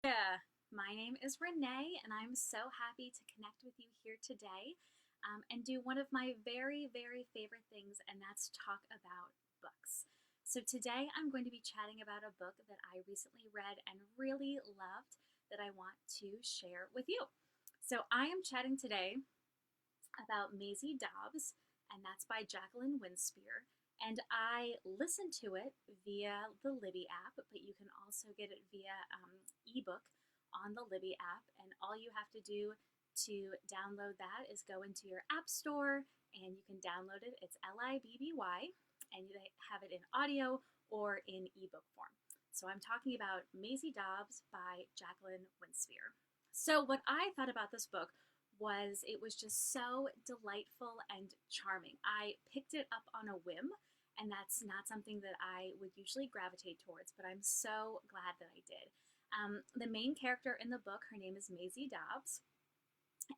Yeah, my name is Renee, and I'm so happy to connect with you here today and do one of my very, very favorite things, and that's talk about books. So, today I'm going to be chatting about a book that I recently read and really loved that I want to share with you. So, I am chatting today about Maisie Dobbs, and that's by Jacqueline Winspear. And I listened to it via the Libby app, but you can also get it via ebook on the Libby app. And all you have to do to download that is go into your app store and you can download it. It's Libby, and they have it in audio or in ebook form. So I'm talking about Maisie Dobbs by Jacqueline Winspear. So, what I thought about this book was it was just so delightful and charming. I picked it up on a whim, and that's not something that I would usually gravitate towards, but I'm so glad that I did. The main character in the book, her name is Maisie Dobbs,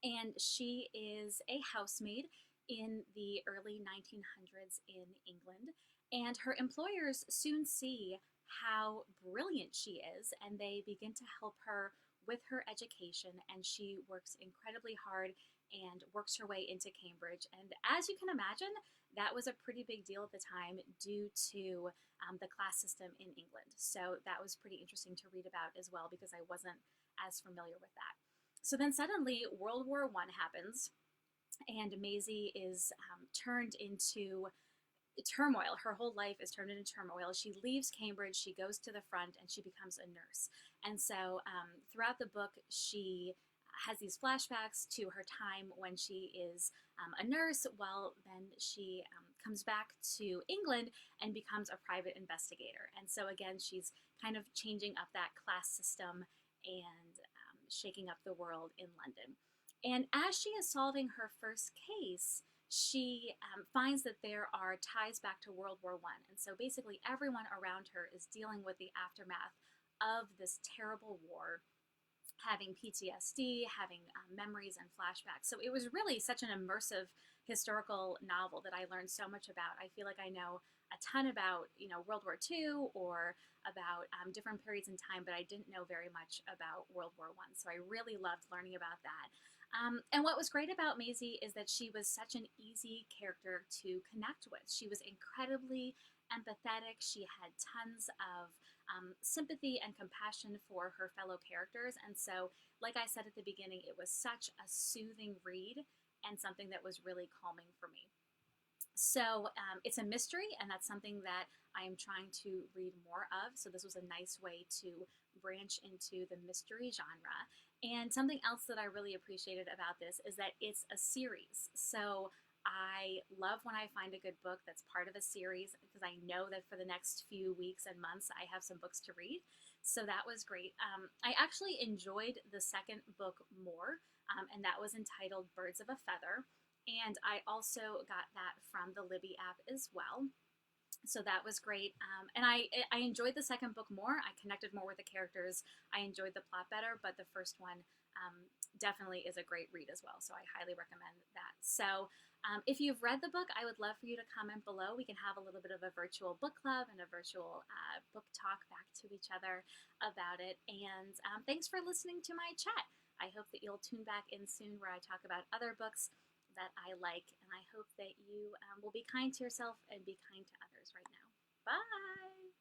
and she is a housemaid in the early 1900s in England. And her employers soon see how brilliant she is, and they begin to help her with her education. And she works incredibly hard and works her way into Cambridge. And as you can imagine, that was a pretty big deal at the time due to the class system in England. So that was pretty interesting to read about as well because I wasn't as familiar with that. So then suddenly World War I happens, and Maisie is turned into turmoil. Her whole life is turned into turmoil. She leaves Cambridge, she goes to the front, and she becomes a nurse. And so throughout the book, she has these flashbacks to her time when she is a nurse. Well, then she comes back to England and becomes a private investigator. And so again, she's kind of changing up that class system and shaking up the world in London. And as she is solving her first case, she finds that there are ties back to World War I. And so basically, everyone around her is dealing with the aftermath of this terrible war, having PTSD, having memories and flashbacks. So it was really such an immersive historical novel that I learned so much about. I feel like I know a ton about, World War II or about different periods in time, but I didn't know very much about World War I. So I really loved learning about that. And what was great about Maisie is that she was such an easy character to connect with. She was incredibly empathetic. She had tons of sympathy and compassion for her fellow characters. And so, like I said at the beginning, it was such a soothing read and something that was really calming for me. So it's a mystery, and that's something that I am trying to read more of. So this was a nice way to branch into the mystery genre. And something else that I really appreciated about this is that it's a series. So I love when I find a good book that's part of a series because I know that for the next few weeks and months I have some books to read. So that was great. I actually enjoyed the second book more, and that was entitled Birds of a Feather. And I also got that from the Libby app as well. So that was great. And I enjoyed the second book more. I connected more with the characters. I enjoyed the plot better, but the first one definitely is a great read as well. So I highly recommend that. So if you've read the book, I would love for you to comment below. We can have a little bit of a virtual book club and a virtual book talk back to each other about it. And thanks for listening to my chat. I hope that you'll tune back in soon where I talk about other books that I like, and I hope that you will be kind to yourself and be kind to others right now. Bye!